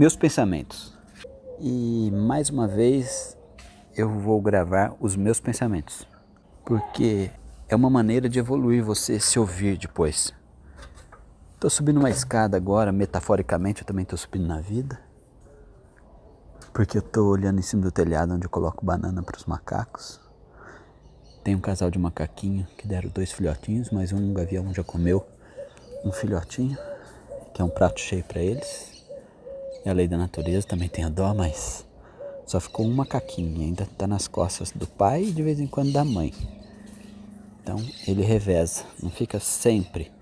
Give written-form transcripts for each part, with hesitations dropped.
Meus pensamentos. E mais uma vez eu vou gravar os meus pensamentos, porque é uma maneira de evoluir, você se ouvir depois. Estou subindo uma escada agora, metaforicamente eu também estou subindo na vida, porque eu estou olhando em cima do telhado onde eu coloco banana para os macacos. Tem um casal de macaquinho que deram 2 filhotinhos, mas um gavião já comeu um filhotinho, que é um prato cheio para eles. É a lei da natureza, também tem a dó, mas só ficou um macaquinho, ainda está nas costas do pai e de vez em quando da mãe. Então ele reveza, não fica sempre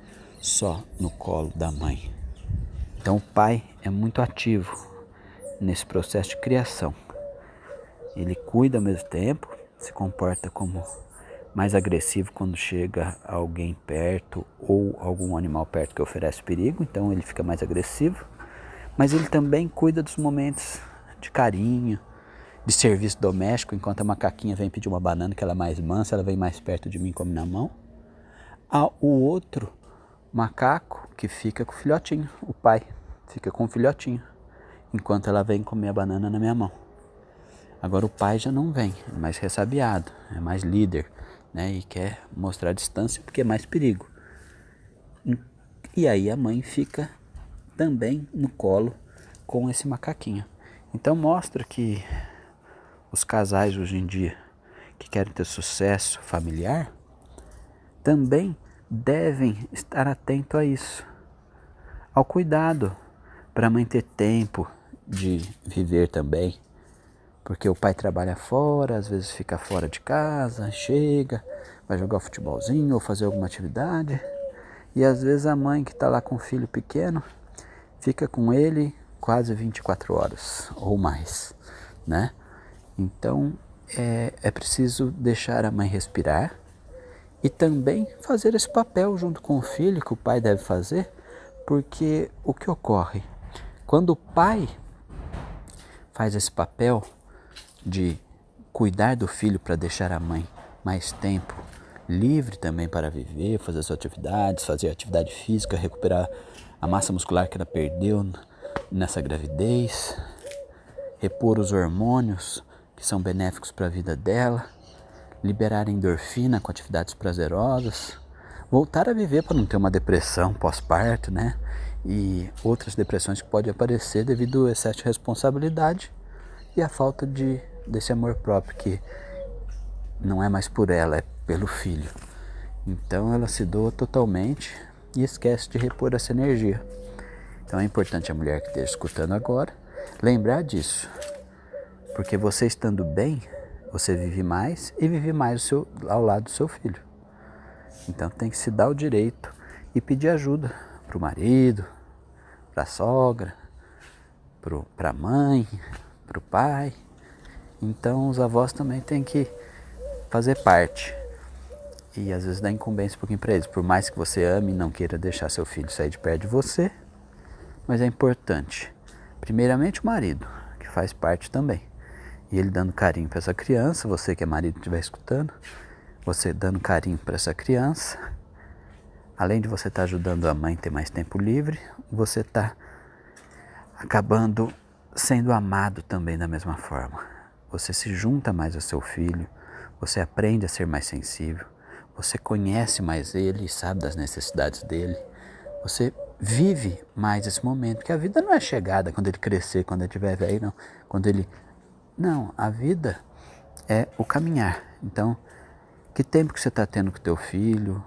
só no colo da mãe. Então o pai é muito ativo nesse processo de criação. Ele cuida ao mesmo tempo, se comporta como mais agressivo quando chega alguém perto ou algum animal perto que oferece perigo, então ele fica mais agressivo. Mas ele também cuida dos momentos de carinho, de serviço doméstico, enquanto a macaquinha vem pedir uma banana, que ela é mais mansa, ela vem mais perto de mim e come na mão. Há o outro macaco que fica com o filhotinho, o pai fica com o filhotinho, enquanto ela vem comer a banana na minha mão. Agora o pai já não vem, é mais ressabiado, é mais líder, né? E quer mostrar distância porque é mais perigo. E aí a mãe fica também no colo com esse macaquinho. Então mostra que os casais hoje em dia que querem ter sucesso familiar também devem estar atentos a isso, ao cuidado, para a mãe ter tempo de viver também, porque o pai trabalha fora, às vezes fica fora de casa, chega, vai jogar futebolzinho ou fazer alguma atividade, e às vezes a mãe que está lá com o filho pequeno fica com ele quase 24 horas ou mais, né? Então é preciso deixar a mãe respirar e também fazer esse papel junto com o filho que o pai deve fazer, porque o que ocorre? Quando o pai faz esse papel de cuidar do filho para deixar a mãe mais tempo livre também para viver, fazer suas atividades, fazer atividade física, recuperar a massa muscular que ela perdeu nessa gravidez, repor os hormônios que são benéficos para a vida dela, liberar endorfina com atividades prazerosas, voltar a viver para não ter uma depressão pós-parto, né? E outras depressões que podem aparecer devido ao excesso de responsabilidade e a falta desse amor próprio que não é mais por ela, é pelo filho. Então ela se doa totalmente e esquece de repor essa energia. Então é importante a mulher que esteja escutando agora lembrar disso, porque você estando bem, você vive mais e vive mais ao lado do seu filho. Então tem que se dar o direito e pedir ajuda para o marido, para a sogra, para a mãe, para o pai. Então os avós também têm que fazer parte. E às vezes dá incumbência um pouquinho para eles. Por mais que você ame e não queira deixar seu filho sair de perto de você, mas é importante, primeiramente o marido, que faz parte também. E ele dando carinho para essa criança, você que é marido estiver escutando, você dando carinho para essa criança, além de você estar ajudando a mãe a ter mais tempo livre, você está acabando sendo amado também da mesma forma. Você se junta mais ao seu filho, você aprende a ser mais sensível, você conhece mais ele e sabe das necessidades dele, você vive mais esse momento, porque a vida não é chegada quando ele crescer, quando ele estiver velho, não. Não, a vida é o caminhar. Então, que tempo que você está tendo com o teu filho,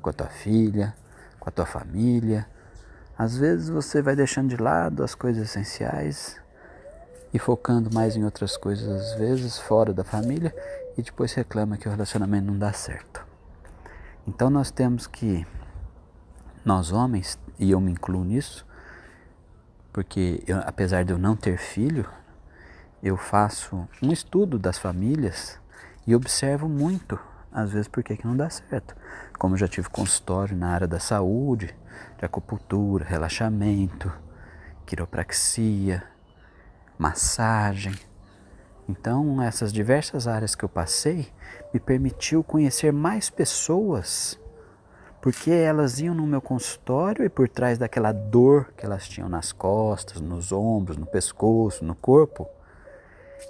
com a tua filha, com a tua família? Às vezes você vai deixando de lado as coisas essenciais e focando mais em outras coisas, às vezes fora da família, e depois reclama que o relacionamento não dá certo. Então nós temos que, nós homens, e eu me incluo nisso, porque apesar de eu não ter filho, eu faço um estudo das famílias e observo muito, às vezes, por que não dá certo. Como eu já tive consultório na área da saúde, de acupuntura, relaxamento, quiropraxia, massagem. Então, essas diversas áreas que eu passei me permitiu conhecer mais pessoas Porque elas iam no meu consultório e por trás daquela dor que elas tinham nas costas, nos ombros, no pescoço, no corpo,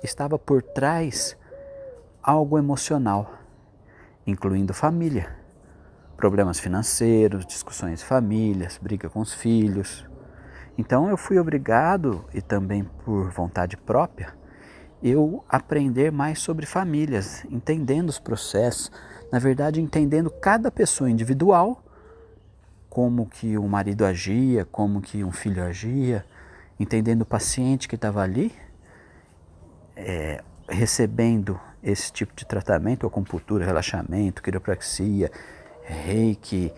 estava por trás algo emocional, incluindo família, problemas financeiros, discussões de famílias, briga com os filhos. Então eu fui obrigado, e também por vontade própria, eu aprender mais sobre famílias, entendendo os processos, na verdade entendendo cada pessoa individual, como que o marido agia, como que um filho agia, entendendo o paciente que estava ali, recebendo esse tipo de tratamento, acupuntura, relaxamento, quiropraxia, reiki,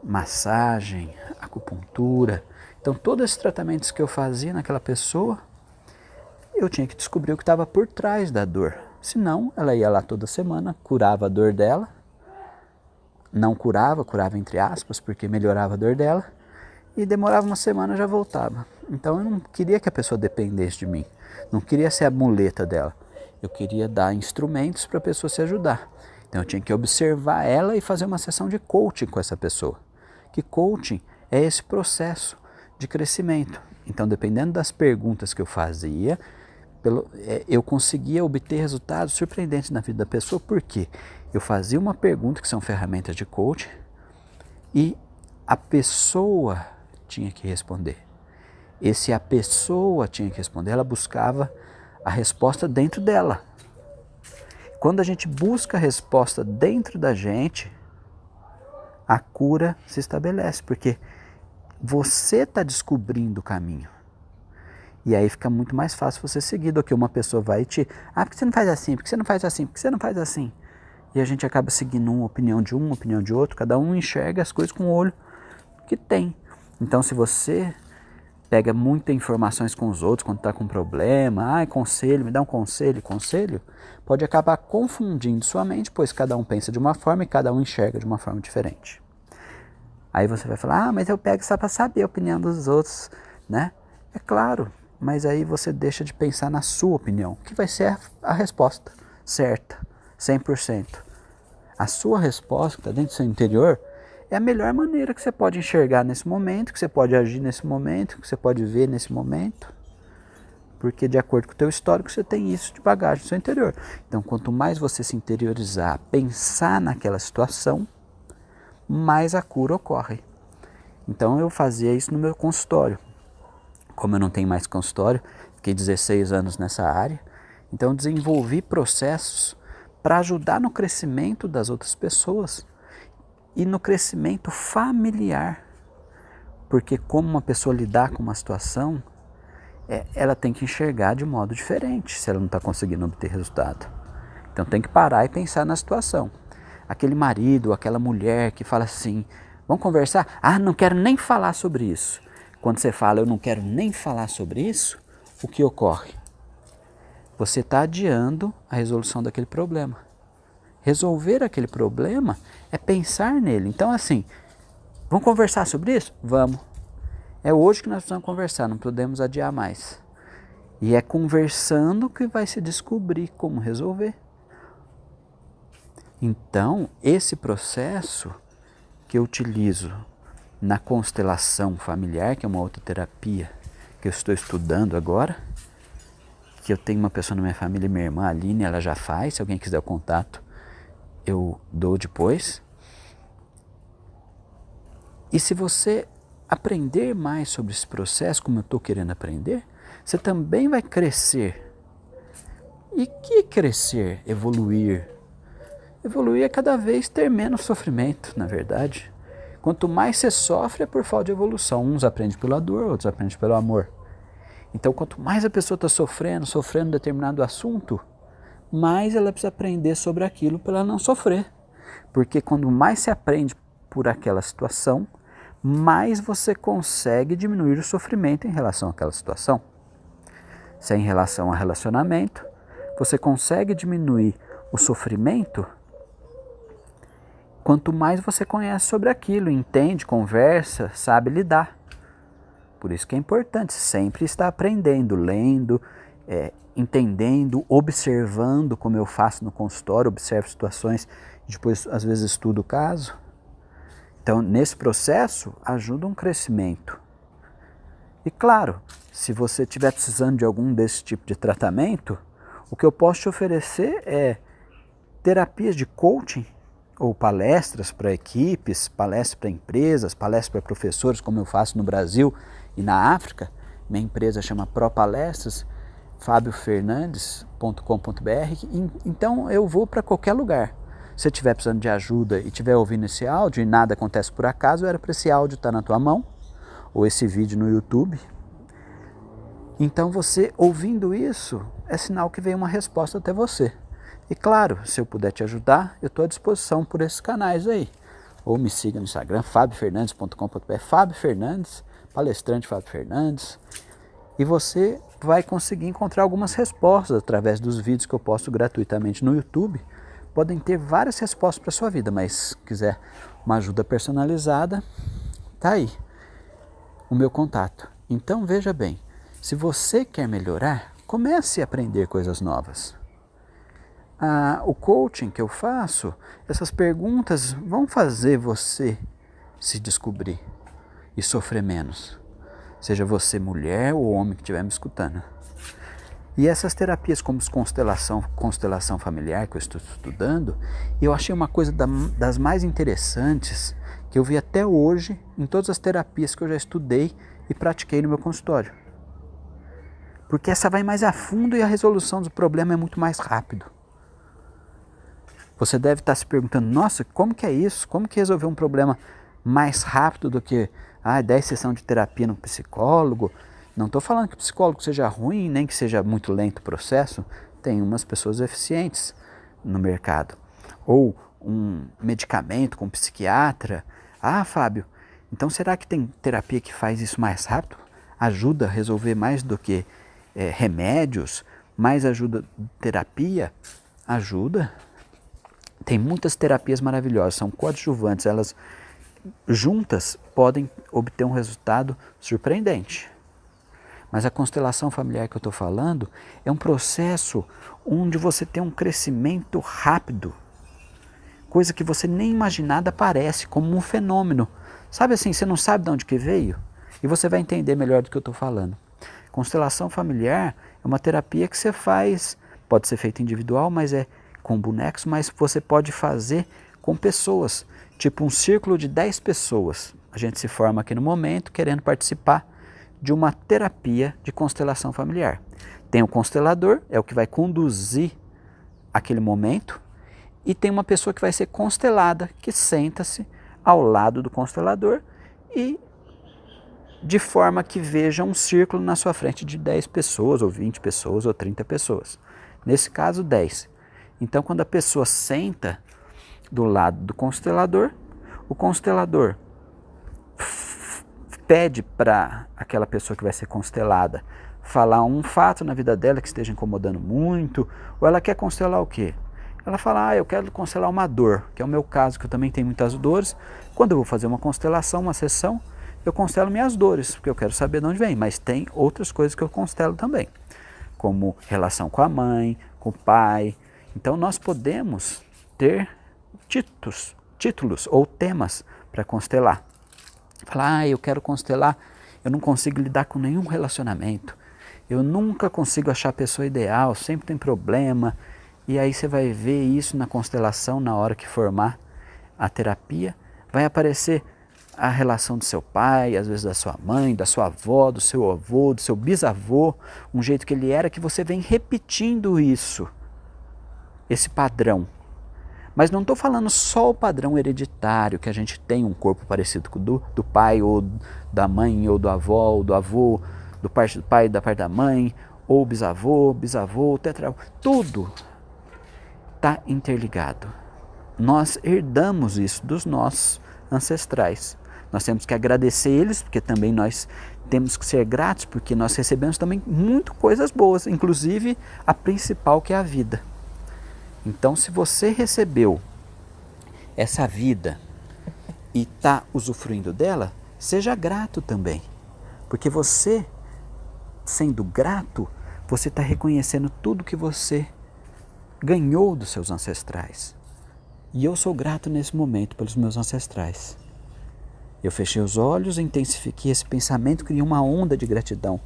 massagem, acupuntura. Então todos esses tratamentos que eu fazia naquela pessoa, eu tinha que descobrir o que estava por trás da dor. Senão, ela ia lá toda semana, curava a dor dela, não curava, curava entre aspas, porque melhorava a dor dela, e demorava uma semana e já voltava. Então eu não queria que a pessoa dependesse de mim, não queria ser a muleta dela. Eu queria dar instrumentos para a pessoa se ajudar. Então eu tinha que observar ela e fazer uma sessão de coaching com essa pessoa. Que coaching é esse processo de crescimento. Então, dependendo das perguntas que eu fazia, eu conseguia obter resultados surpreendentes na vida da pessoa. Por quê? Eu fazia uma pergunta, que são ferramentas de coaching, e a pessoa tinha que responder. E se a pessoa tinha que responder, ela buscava a resposta dentro dela. Quando a gente busca a resposta dentro da gente, a cura se estabelece, porque você está descobrindo o caminho. E aí fica muito mais fácil você seguir do que uma pessoa vai te... Ah, por que você não faz assim? Por que você não faz assim? Por que você não faz assim? E a gente acaba seguindo uma opinião de um, uma opinião de outro. Cada um enxerga as coisas com o olho que tem. Então, se você pega muitas informações com os outros quando está com problema, conselho, me dá um conselho, pode acabar confundindo sua mente, pois cada um pensa de uma forma e cada um enxerga de uma forma diferente. Aí você vai falar, mas eu pego só para saber a opinião dos outros, né? É claro, mas aí você deixa de pensar na sua opinião, que vai ser a resposta certa, 100%. A sua resposta, que está dentro do seu interior, é a melhor maneira que você pode enxergar nesse momento, que você pode agir nesse momento, que você pode ver nesse momento. Porque de acordo com o teu histórico, você tem isso de bagagem no seu interior. Então, quanto mais você se interiorizar, pensar naquela situação, mais a cura ocorre. Então, eu fazia isso no meu consultório. Como eu não tenho mais consultório, fiquei 16 anos nessa área, então eu desenvolvi processos para ajudar no crescimento das outras pessoas e no crescimento familiar. Porque como uma pessoa lidar com uma situação, ela tem que enxergar de modo diferente se ela não está conseguindo obter resultado. Então tem que parar e pensar na situação. Aquele marido, aquela mulher que fala assim, vamos conversar? Ah, não quero nem falar sobre isso. Quando você fala, eu não quero nem falar sobre isso, o que ocorre? Você está adiando a resolução daquele problema. Resolver aquele problema é pensar nele. Então, assim, vamos conversar sobre isso? Vamos. É hoje que nós precisamos conversar, não podemos adiar mais. E é conversando que vai se descobrir como resolver. Então, esse processo que eu utilizo na constelação familiar, que é uma outra terapia que eu estou estudando agora, que eu tenho uma pessoa na minha família, minha irmã Aline, ela já faz, se alguém quiser o contato, eu dou depois. E se você aprender mais sobre esse processo, como eu estou querendo aprender, você também vai crescer. E que crescer? Evoluir. Evoluir é cada vez ter menos sofrimento, na verdade. Quanto mais você sofre é por falta de evolução. Uns aprendem pela dor, outros aprendem pelo amor. Então, quanto mais a pessoa está sofrendo determinado assunto, mais ela precisa aprender sobre aquilo para ela não sofrer. Porque quando mais se aprende por aquela situação, mais você consegue diminuir o sofrimento em relação àquela situação. Se é em relação a relacionamento, você consegue diminuir o sofrimento quanto mais você conhece sobre aquilo, entende, conversa, sabe lidar. Por isso que é importante sempre estar aprendendo, lendo, entendendo, observando, como eu faço no consultório, observo situações, depois às vezes estudo o caso. Então, nesse processo, ajuda um crescimento. E claro, se você estiver precisando de algum desse tipo de tratamento, o que eu posso te oferecer é terapias de coaching, ou palestras para equipes, palestras para empresas, palestras para professores, como eu faço no Brasil e na África. Minha empresa chama Pro Palestras, fabiofernandes.com.br. Então eu vou para qualquer lugar. Se você estiver precisando de ajuda e estiver ouvindo esse áudio e nada acontece por acaso, era para esse áudio estar na tua mão, ou esse vídeo no YouTube. Então você ouvindo isso, é sinal que veio uma resposta até você. E claro, se eu puder te ajudar, eu estou à disposição por esses canais aí. Ou me siga no Instagram, fabiofernandes.com.br, Fábio Fernandes, palestrante Fábio Fernandes. E você vai conseguir encontrar algumas respostas através dos vídeos que eu posto gratuitamente no YouTube. Podem ter várias respostas para a sua vida, mas se quiser uma ajuda personalizada, tá aí o meu contato. Então veja bem, se você quer melhorar, comece a aprender coisas novas. O coaching que eu faço, essas perguntas vão fazer você se descobrir e sofrer menos. Seja você mulher ou homem que estiver me escutando. E essas terapias como constelação familiar que eu estou estudando, eu achei uma coisa das mais interessantes que eu vi até hoje em todas as terapias que eu já estudei e pratiquei no meu consultório. Porque essa vai mais a fundo e a resolução do problema é muito mais rápido. Você deve estar se perguntando, nossa, como que é isso? Como que resolver um problema mais rápido do que 10 sessões de terapia no psicólogo? Não estou falando que o psicólogo seja ruim, nem que seja muito lento o processo. Tem umas pessoas eficientes no mercado. Ou um medicamento com um psiquiatra. Fábio, então será que tem terapia que faz isso mais rápido? Ajuda a resolver mais do que remédios? Mais ajuda terapia? Ajuda. Tem muitas terapias maravilhosas, são coadjuvantes, elas juntas podem obter um resultado surpreendente. Mas a constelação familiar que eu estou falando é um processo onde você tem um crescimento rápido, coisa que você nem imaginada aparece como um fenômeno. Sabe assim, você não sabe de onde que veio? E você vai entender melhor do que eu estou falando. Constelação familiar é uma terapia que você faz, pode ser feita individual, mas é com bonecos, mas você pode fazer com pessoas, tipo um círculo de 10 pessoas. A gente se forma aqui no momento querendo participar de uma terapia de constelação familiar. Tem o constelador, é o que vai conduzir aquele momento, e tem uma pessoa que vai ser constelada, que senta-se ao lado do constelador e de forma que veja um círculo na sua frente de 10 pessoas, ou 20 pessoas, ou 30 pessoas. Nesse caso, 10. Então, quando a pessoa senta do lado do constelador, o constelador pede para aquela pessoa que vai ser constelada falar um fato na vida dela que esteja incomodando muito, ou ela quer constelar o quê? Ela fala, eu quero constelar uma dor, que é o meu caso, que eu também tenho muitas dores. Quando eu vou fazer uma constelação, uma sessão, eu constelo minhas dores, porque eu quero saber de onde vem, mas tem outras coisas que eu constelo também, como relação com a mãe, com o pai. Então nós podemos ter títulos ou temas para constelar. Falar, eu quero constelar, eu não consigo lidar com nenhum relacionamento, eu nunca consigo achar a pessoa ideal, sempre tem problema. E aí você vai ver isso na constelação na hora que formar a terapia. Vai aparecer a relação do seu pai, às vezes da sua mãe, da sua avó, do seu avô, do seu bisavô, um jeito que ele era, que você vem repetindo isso, esse padrão. Mas não estou falando só o padrão hereditário, que a gente tem um corpo parecido com o do pai, ou da mãe, ou do avó, ou do avô, do parte do pai, da parte da mãe, ou bisavô, tetravô, tudo está interligado. Nós herdamos isso dos nossos ancestrais. Nós temos que agradecer eles, porque também nós temos que ser gratos, porque nós recebemos também muito coisas boas, inclusive a principal, que é a vida. Então, se você recebeu essa vida e está usufruindo dela, seja grato também. Porque você, sendo grato, você está reconhecendo tudo que você ganhou dos seus ancestrais. E eu sou grato nesse momento pelos meus ancestrais. Eu fechei os olhos, intensifiquei esse pensamento, criei uma onda de gratidão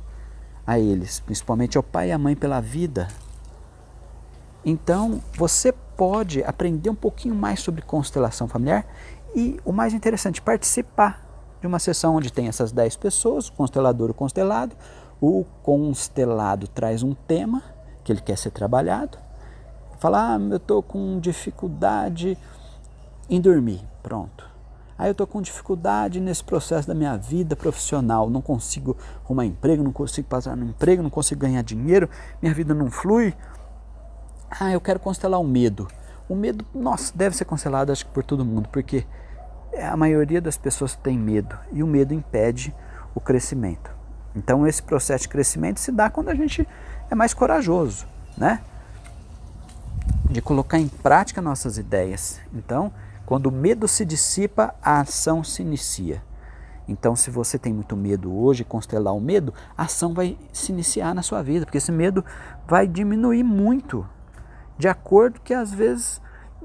a eles, principalmente ao pai e à mãe pela vida. Então, você pode aprender um pouquinho mais sobre constelação familiar e, o mais interessante, participar de uma sessão onde tem essas 10 pessoas, o constelador, o constelado. O constelado traz um tema que ele quer ser trabalhado. Fala, eu estou com dificuldade em dormir, pronto. Aí eu estou com dificuldade nesse processo da minha vida profissional, não consigo arrumar emprego, não consigo passar no emprego, não consigo ganhar dinheiro, minha vida não flui. Eu quero constelar o medo. O medo, nossa, deve ser constelado acho que por todo mundo, porque a maioria das pessoas tem medo e o medo impede o crescimento. Então esse processo de crescimento se dá quando a gente é mais corajoso, né? De colocar em prática nossas ideias. Então, quando o medo se dissipa, a ação se inicia. Então, se você tem muito medo hoje, constelar o medo, a ação vai se iniciar na sua vida, porque esse medo vai diminuir muito, de acordo que às vezes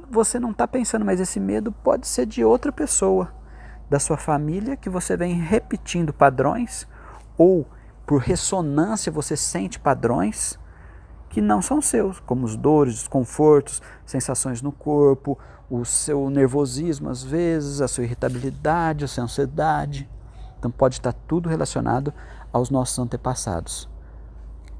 você não está pensando, mas esse medo pode ser de outra pessoa, da sua família, que você vem repetindo padrões, ou por ressonância você sente padrões que não são seus, como os dores, desconfortos, sensações no corpo, o seu nervosismo às vezes, a sua irritabilidade, a sua ansiedade. Então pode estar tudo relacionado aos nossos antepassados.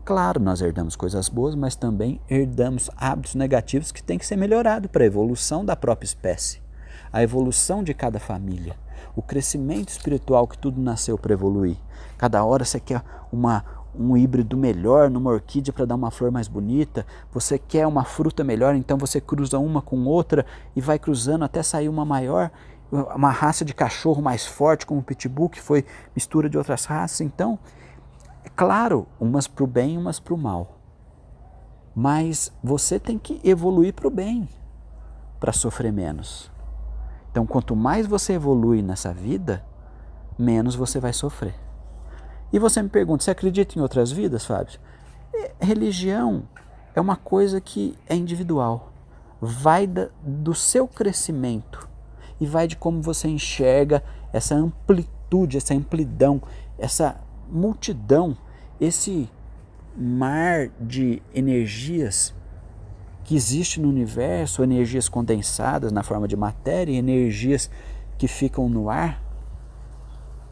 Claro, nós herdamos coisas boas, mas também herdamos hábitos negativos que têm que ser melhorados para a evolução da própria espécie, a evolução de cada família, o crescimento espiritual que tudo nasceu para evoluir. Cada hora você quer um híbrido melhor numa orquídea para dar uma flor mais bonita, você quer uma fruta melhor, então você cruza uma com outra e vai cruzando até sair uma maior, uma raça de cachorro mais forte como o Pitbull, que foi mistura de outras raças. Então, é claro, umas para o bem e umas para o mal, mas você tem que evoluir para o bem, para sofrer menos. Então, quanto mais você evolui nessa vida, menos você vai sofrer. E você me pergunta, você acredita em outras vidas, Fábio? Religião é uma coisa que é individual, vai do seu crescimento e vai de como você enxerga essa amplitude, essa amplidão, essa multidão, esse mar de energias que existe no universo, energias condensadas na forma de matéria, energias que ficam no ar,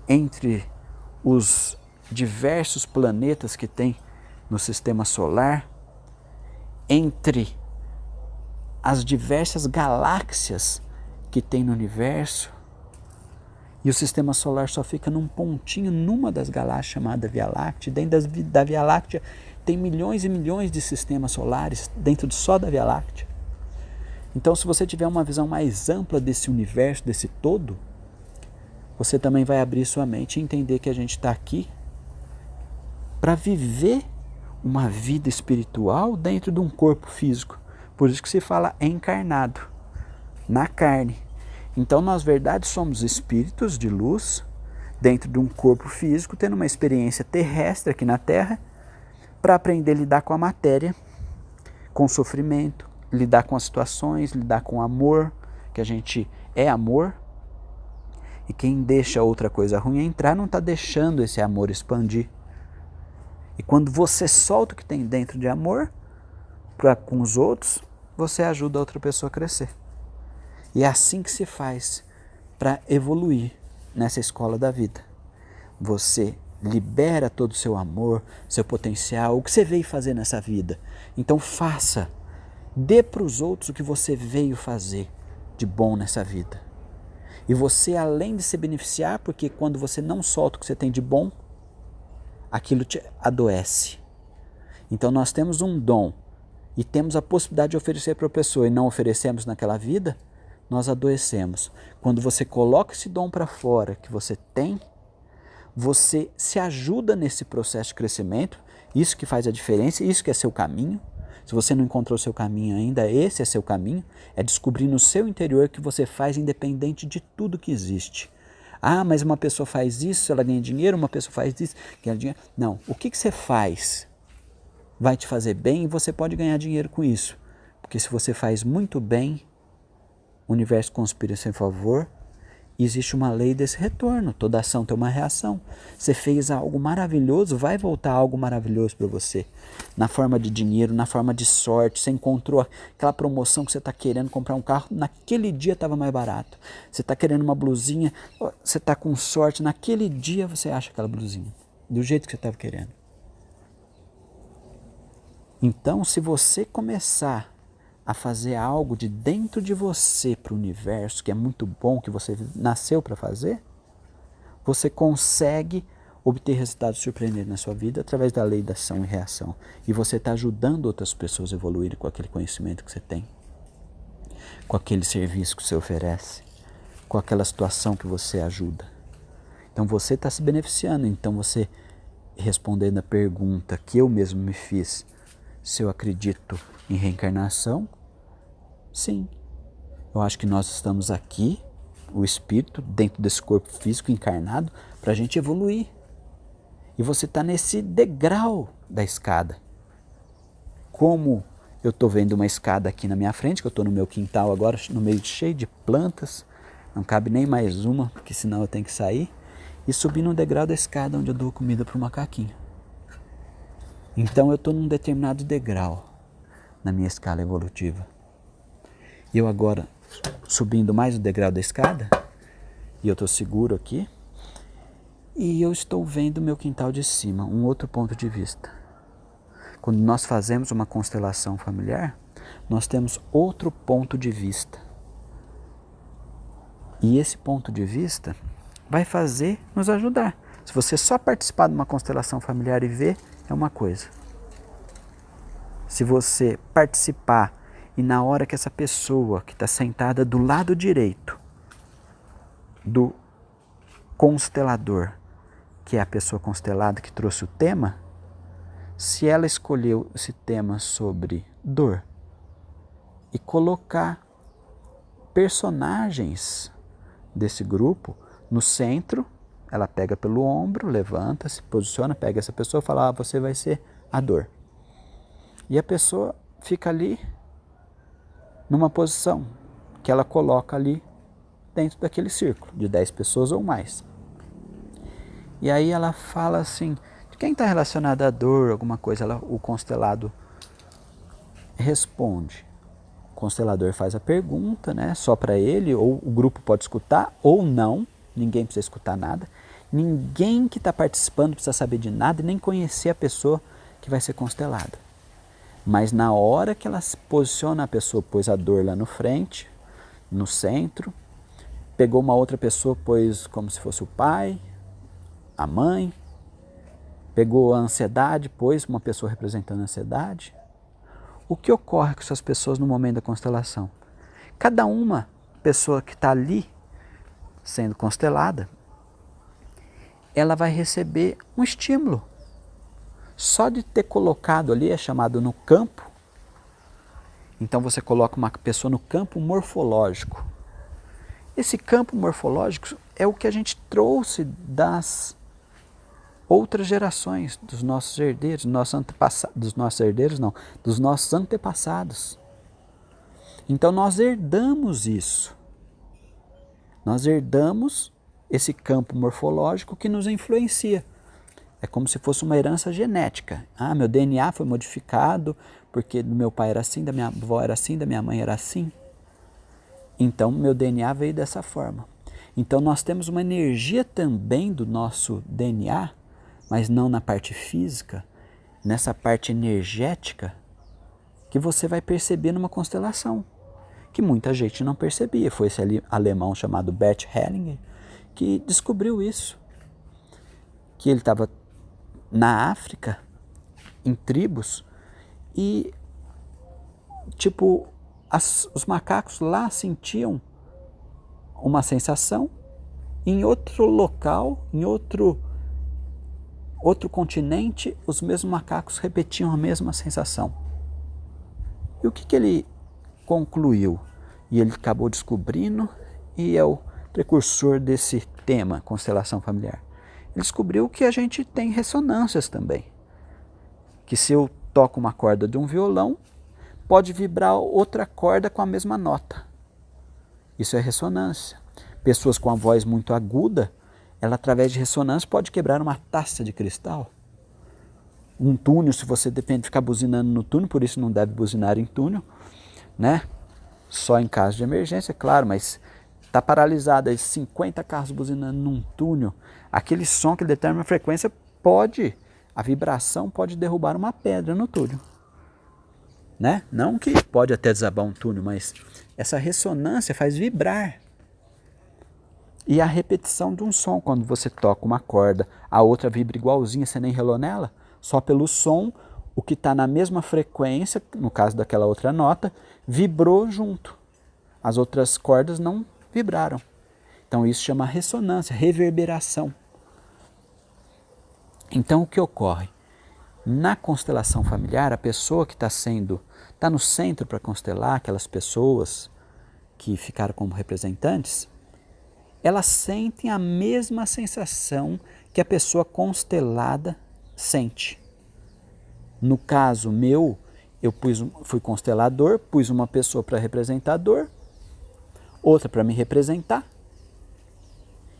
entre os diversos planetas que tem no sistema solar, entre as diversas galáxias que tem no universo, e o sistema solar só fica num pontinho, numa das galáxias chamada Via Láctea. Dentro da Via Láctea tem milhões e milhões de sistemas solares dentro só da Via Láctea. Então, se você tiver uma visão mais ampla desse universo, desse todo, você também vai abrir sua mente e entender que a gente está aqui para viver uma vida espiritual dentro de um corpo físico. Por isso que se fala encarnado, na carne. Então, nós, verdade, somos espíritos de luz dentro de um corpo físico, tendo uma experiência terrestre aqui na Terra, para aprender a lidar com a matéria, com o sofrimento, lidar com as situações, lidar com o amor, que a gente é amor. E quem deixa outra coisa ruim entrar não está deixando esse amor expandir. E quando você solta o que tem dentro de amor com os outros, você ajuda a outra pessoa a crescer. E é assim que se faz para evoluir nessa escola da vida. Você libera todo o seu amor, seu potencial, o que você veio fazer nessa vida. Então faça, dê para os outros o que você veio fazer de bom nessa vida. E você, além de se beneficiar, porque quando você não solta o que você tem de bom, aquilo te adoece. Então nós temos um dom e temos a possibilidade de oferecer para a pessoa e não oferecemos naquela vida, nós adoecemos. Quando você coloca esse dom para fora que você tem, você se ajuda nesse processo de crescimento, isso que faz a diferença, isso que é seu caminho. Se você não encontrou seu caminho ainda, esse é seu caminho, é descobrir no seu interior que você faz independente de tudo que existe. Mas uma pessoa faz isso, ela ganha dinheiro, uma pessoa faz isso, ganha dinheiro. Não, o que você faz vai te fazer bem e você pode ganhar dinheiro com isso. Porque se você faz muito bem, o universo conspira a seu favor existe uma lei desse retorno. Toda ação tem uma reação. Você fez algo maravilhoso, vai voltar algo maravilhoso para você. Na forma de dinheiro, na forma de sorte. Você encontrou aquela promoção que você está querendo comprar um carro, naquele dia estava mais barato. Você está querendo uma blusinha, você está com sorte, naquele dia você acha aquela blusinha, do jeito que você estava querendo. Então, se você começar a fazer algo de dentro de você para o universo, que é muito bom, que você nasceu para fazer, você consegue obter resultados surpreendentes na sua vida através da lei da ação e reação. E você está ajudando outras pessoas a evoluírem com aquele conhecimento que você tem, com aquele serviço que você oferece, com aquela situação que você ajuda. Então você está se beneficiando. Então você, respondendo a pergunta que eu mesmo me fiz, se eu acredito em reencarnação, sim. Eu acho que nós estamos aqui, o espírito, dentro desse corpo físico encarnado, para a gente evoluir. E você está nesse degrau da escada. Como eu estou vendo uma escada aqui na minha frente, que eu estou no meu quintal agora, no meio cheio de plantas, não cabe nem mais uma, porque senão eu tenho que sair, e subir no degrau da escada onde eu dou comida para o macaquinho. Então eu estou num determinado degrau na minha escala evolutiva. E eu agora, subindo mais o degrau da escada, e eu estou seguro aqui, e eu estou vendo meu quintal de cima, um outro ponto de vista. Quando nós fazemos uma constelação familiar, nós temos outro ponto de vista. E esse ponto de vista vai nos ajudar. Se você só participar de uma constelação familiar e ver, é uma coisa. Se você participar e na hora que essa pessoa que está sentada do lado direito do constelador, que é a pessoa constelada que trouxe o tema, se ela escolheu esse tema sobre dor e colocar personagens desse grupo no centro, ela pega pelo ombro, levanta, se posiciona, pega essa pessoa e fala, você vai ser a dor. E a pessoa fica ali numa posição que ela coloca ali dentro daquele círculo de 10 pessoas ou mais. E aí ela fala assim, de quem está relacionado à dor, alguma coisa, o constelado responde. O constelador faz a pergunta, né, só para ele, ou o grupo pode escutar ou não, ninguém precisa escutar nada. Ninguém que está participando precisa saber de nada e nem conhecer a pessoa que vai ser constelada. Mas na hora que ela se posiciona, a pessoa pôs a dor lá no frente, no centro, pegou uma outra pessoa, pôs como se fosse o pai, a mãe, pegou a ansiedade, pôs uma pessoa representando a ansiedade. O que ocorre com essas pessoas no momento da constelação? Cada uma pessoa que está ali sendo constelada, ela vai receber um estímulo. Só de ter colocado ali, é chamado no campo. Então você coloca uma pessoa no campo morfológico. Esse campo morfológico é o que a gente trouxe das outras gerações, dos nossos herdeiros, dos nossos antepassados. Então nós herdamos isso. Nós herdamos esse campo morfológico que nos influencia. É como se fosse uma herança genética. Meu DNA foi modificado porque do meu pai era assim, da minha avó era assim, da minha mãe era assim. Então meu DNA veio dessa forma. Então nós temos uma energia também do nosso DNA, mas não na parte física, nessa parte energética, que você vai perceber numa constelação, que muita gente não percebia. Foi esse alemão chamado Bert Hellinger que descobriu isso. Que ele estava na África, em tribos, e os macacos lá sentiam uma sensação, em outro local, em outro continente, os mesmos macacos repetiam a mesma sensação. E o que ele concluiu? E ele acabou descobrindo, e é o precursor desse tema, constelação familiar. Ele descobriu que a gente tem ressonâncias também. Que se eu toco uma corda de um violão, pode vibrar outra corda com a mesma nota. Isso é ressonância. Pessoas com a voz muito aguda, ela através de ressonância pode quebrar uma taça de cristal. Um túnel, se você depende de ficar buzinando no túnel, por isso não deve buzinar em túnel, né? Só em caso de emergência, claro, mas está paralisado aí 50 carros buzinando num túnel, aquele som que determina a frequência a vibração pode derrubar uma pedra no túnel. Né? Não que pode até desabar um túnel, mas essa ressonância faz vibrar. E a repetição de um som, quando você toca uma corda, a outra vibra igualzinha, você nem relou nela, só pelo som, o que está na mesma frequência, no caso daquela outra nota, vibrou junto. As outras cordas não vibraram. Então isso chama ressonância, reverberação. Então o que ocorre? Na constelação familiar, a pessoa que está no centro para constelar, aquelas pessoas que ficaram como representantes, elas sentem a mesma sensação que a pessoa constelada sente. No caso meu, eu fui constelador, pus uma pessoa para representador, outra para me representar.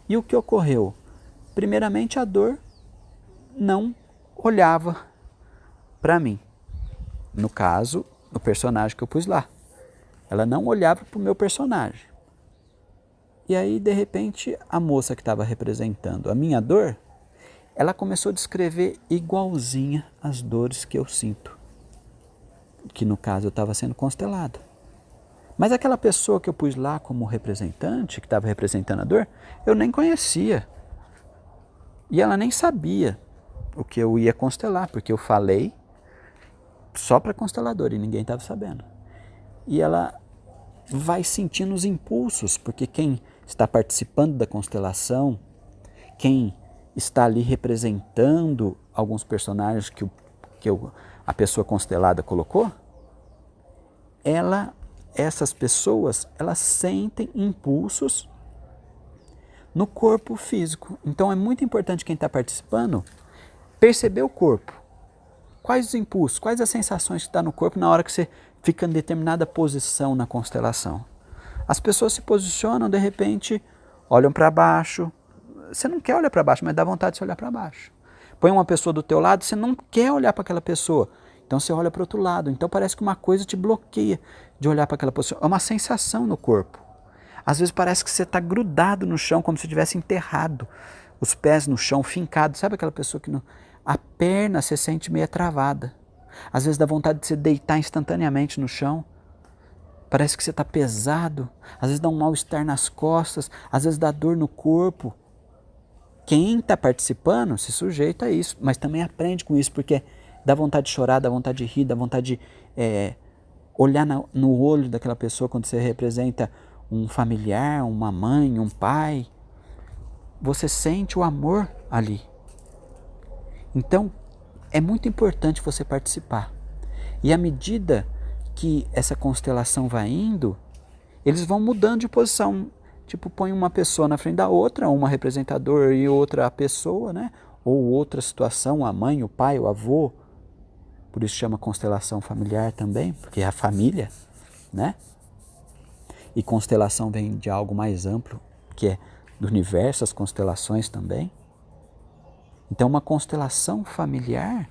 E o que ocorreu? Primeiramente, a dor não olhava para mim. No caso, o personagem que eu pus lá. Ela não olhava para o meu personagem. E aí, de repente, a moça que estava representando a minha dor, ela começou a descrever igualzinha as dores que eu sinto. Que no caso eu estava sendo constelado. Mas aquela pessoa que eu pus lá como representante, que estava representando a dor, eu nem conhecia. E ela nem sabia o que eu ia constelar, porque eu falei só para constelador e ninguém estava sabendo. E ela vai sentindo os impulsos, porque quem está participando da constelação, quem está ali representando alguns personagens a pessoa constelada colocou, essas pessoas, elas sentem impulsos no corpo físico. Então é muito importante quem está participando perceber o corpo. Quais os impulsos, quais as sensações que está no corpo na hora que você fica em determinada posição na constelação. As pessoas se posicionam, de repente, olham para baixo. Você não quer olhar para baixo, mas dá vontade de você olhar para baixo. Põe uma pessoa do teu lado, você não quer olhar para aquela pessoa. Então você olha para o outro lado. Então parece que uma coisa te bloqueia de olhar para aquela pessoa. É uma sensação no corpo. Às vezes parece que você está grudado no chão, como se estivesse enterrado. Os pés no chão, fincado. Sabe aquela pessoa que a perna se sente meio travada. Às vezes dá vontade de você deitar instantaneamente no chão. Parece que você está pesado. Às vezes dá um mal-estar nas costas. Às vezes dá dor no corpo. Quem está participando se sujeita a isso, mas também aprende com isso, porque dá vontade de chorar, dá vontade de rir, dá vontade de olhar no olho daquela pessoa quando você representa um familiar, uma mãe, um pai. Você sente o amor ali. Então, é muito importante você participar. E à medida que essa constelação vai indo, eles vão mudando de posição. Tipo, põe uma pessoa na frente da outra, uma representador e outra a pessoa, né? Ou outra situação, a mãe, o pai, o avô. Por isso chama constelação familiar também, porque é a família, né? E constelação vem de algo mais amplo, que é do universo, as constelações também. Então, uma constelação familiar,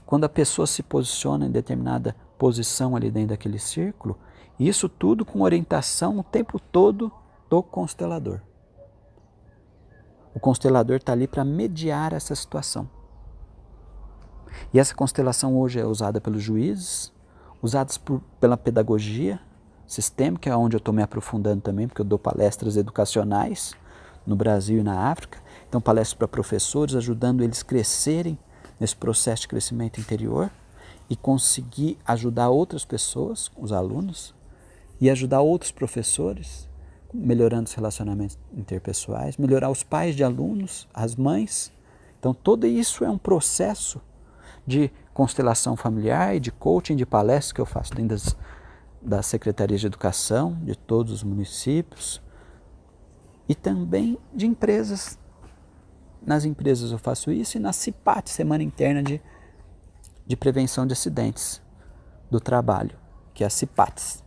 quando a pessoa se posiciona em determinada posição ali dentro daquele círculo, isso tudo com orientação o tempo todo do constelador. O constelador está ali para mediar essa situação. E essa constelação hoje é usada pelos juízes, usada pela pedagogia sistêmica, que é onde eu estou me aprofundando também, porque eu dou palestras educacionais no Brasil e na África. Então, palestras para professores, ajudando eles a crescerem nesse processo de crescimento interior e conseguir ajudar outras pessoas, os alunos, e ajudar outros professores, melhorando os relacionamentos interpessoais, melhorar os pais de alunos, as mães. Então, tudo isso é um processo de constelação familiar e de coaching, de palestras que eu faço dentro das secretarias de educação de todos os municípios e também de empresas. Nas empresas eu faço isso e na CIPAT, Semana Interna de Prevenção de Acidentes do Trabalho, que é a CIPATS.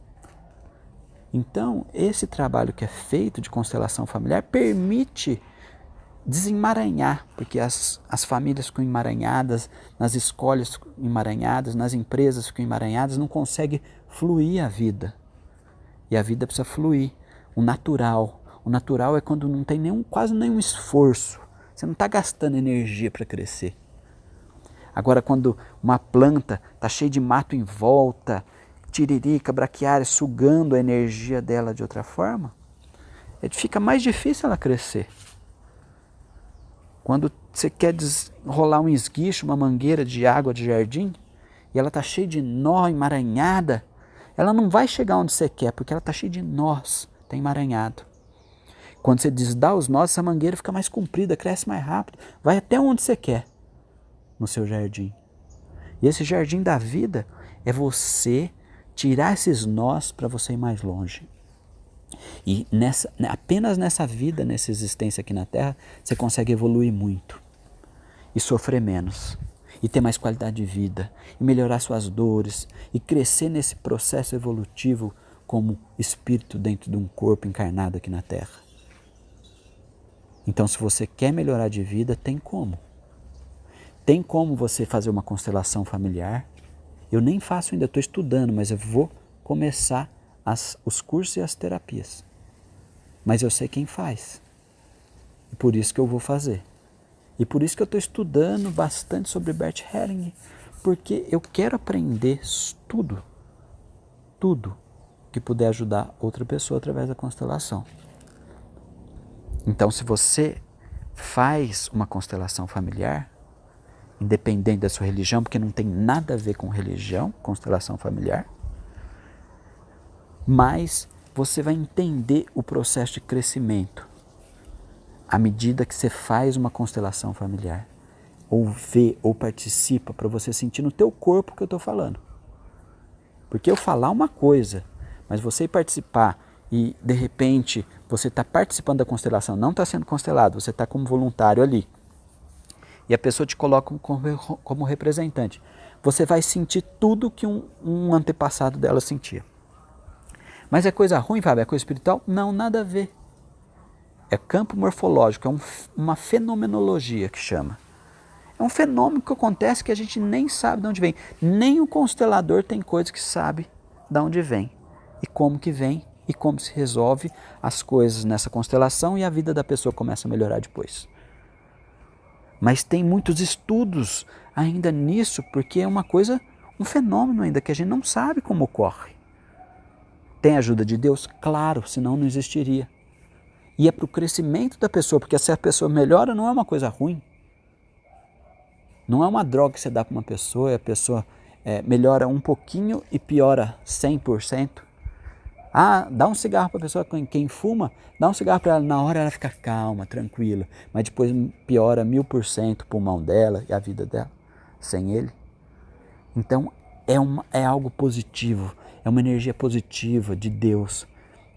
Então, esse trabalho que é feito de constelação familiar permite desemaranhar, porque as famílias ficam emaranhadas, nas escolas ficam emaranhadas, nas empresas ficam emaranhadas, não consegue fluir a vida. E a vida precisa fluir, o natural. O natural é quando não tem quase nenhum esforço, você não está gastando energia para crescer. Agora, quando uma planta está cheia de mato em volta, tiririca, braquiária, sugando a energia dela de outra forma, fica mais difícil ela crescer. Quando você quer rolar um esguicho, uma mangueira de água de jardim, e ela está cheia de nó, emaranhada, ela não vai chegar onde você quer, porque ela está cheia de nós, está emaranhado. Quando você desdá os nós, essa mangueira fica mais comprida, cresce mais rápido, vai até onde você quer no seu jardim. E esse jardim da vida é você tirar esses nós para você ir mais longe. E apenas nessa vida, nessa existência aqui na Terra, você consegue evoluir muito e sofrer menos, e ter mais qualidade de vida, e melhorar suas dores, e crescer nesse processo evolutivo como espírito dentro de um corpo encarnado aqui na Terra. Então, se você quer melhorar de vida, tem como. Tem como você fazer uma constelação familiar. Eu nem faço ainda, estou estudando, mas eu vou começar os cursos e as terapias. Mas eu sei quem faz. E por isso que eu vou fazer. E por isso que eu estou estudando bastante sobre Bert Hellinger, porque eu quero aprender tudo que puder ajudar outra pessoa através da constelação. Então, se você faz uma constelação familiar, independente da sua religião, porque não tem nada a ver com religião, constelação familiar, mas você vai entender o processo de crescimento à medida que você faz uma constelação familiar, ou vê, ou participa, para você sentir no teu corpo o que eu estou falando. Porque eu falar uma coisa, mas você participar e de repente você está participando da constelação, não está sendo constelado, você está como voluntário ali, e a pessoa te coloca como representante, você vai sentir tudo que um antepassado dela sentia. Mas é coisa ruim, Fábio? É coisa espiritual? Não, nada a ver. É campo morfológico, é uma fenomenologia que chama. É um fenômeno que acontece que a gente nem sabe de onde vem. Nem o constelador tem coisas que sabe de onde vem. E como que vem e como se resolve as coisas nessa constelação e a vida da pessoa começa a melhorar depois. Mas tem muitos estudos ainda nisso, porque é uma coisa, um fenômeno ainda que a gente não sabe como ocorre. Tem a ajuda de Deus? Claro, senão não existiria. E é para o crescimento da pessoa, porque se a pessoa melhora não é uma coisa ruim. Não é uma droga que você dá para uma pessoa e a pessoa melhora um pouquinho e piora 100%. Ah, dá um cigarro para a pessoa, quem fuma, dá um cigarro para ela, na hora ela fica calma, tranquila, mas depois piora 1000% o pulmão dela e a vida dela, sem ele. Então é algo positivo, é uma energia positiva de Deus,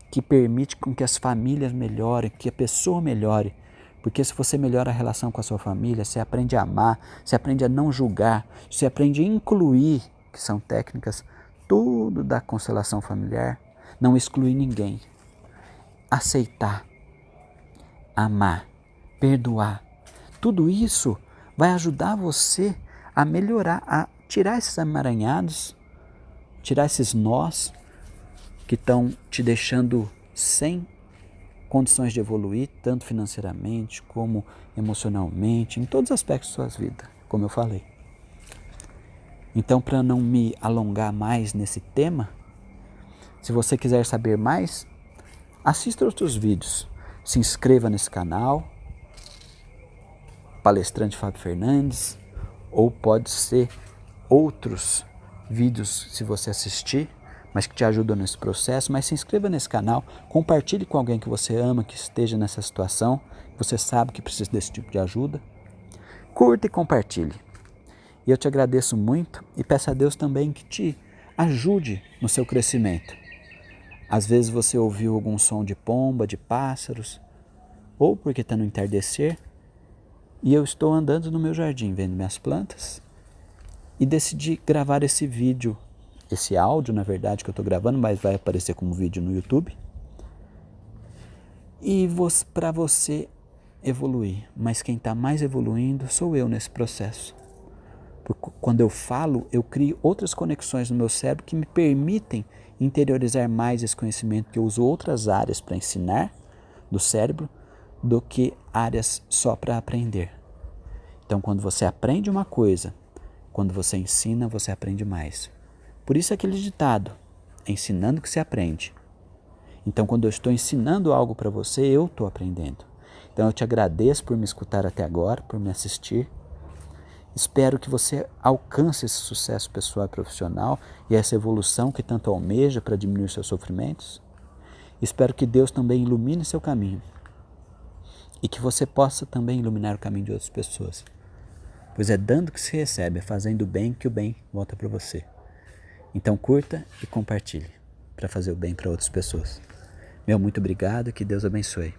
que permite com que as famílias melhorem, que a pessoa melhore. Porque se você melhora a relação com a sua família, você aprende a amar, você aprende a não julgar, você aprende a incluir, que são técnicas, tudo da constelação familiar, não excluir ninguém. Aceitar, amar, perdoar. Tudo isso vai ajudar você a melhorar, a tirar esses emaranhados, tirar esses nós que estão te deixando sem condições de evoluir, tanto financeiramente como emocionalmente, em todos os aspectos da sua vida, como eu falei. Então, para não me alongar mais nesse tema, se você quiser saber mais, assista outros vídeos, se inscreva nesse canal, Palestrante Fábio Fernandes, ou pode ser outros vídeos se você assistir, mas que te ajudam nesse processo, mas se inscreva nesse canal, compartilhe com alguém que você ama, que esteja nessa situação, que você sabe que precisa desse tipo de ajuda. Curta e compartilhe. E eu te agradeço muito e peço a Deus também que te ajude no seu crescimento. Às vezes você ouviu algum som de pomba, de pássaros, ou porque está no entardecer, e eu estou andando no meu jardim, vendo minhas plantas, e decidi gravar esse vídeo esse áudio, na verdade, que eu estou gravando, mas vai aparecer como vídeo no YouTube. E para você evoluir. Mas quem está mais evoluindo sou eu nesse processo. Porque quando eu falo, eu crio outras conexões no meu cérebro que me permitem interiorizar mais esse conhecimento, que eu uso outras áreas para ensinar do cérebro do que áreas só para aprender. Então, quando você aprende uma coisa, quando você ensina, você aprende mais. Por isso aquele ditado, ensinando que se aprende. Então, quando eu estou ensinando algo para você, eu estou aprendendo. Então, eu te agradeço por me escutar até agora, por me assistir. Espero que você alcance esse sucesso pessoal e profissional e essa evolução que tanto almeja para diminuir seus sofrimentos. Espero que Deus também ilumine seu caminho e que você possa também iluminar o caminho de outras pessoas. Pois é dando que se recebe, é fazendo bem que o bem volta para você. Então curta e compartilhe para fazer o bem para outras pessoas. Meu muito obrigado e que Deus abençoe.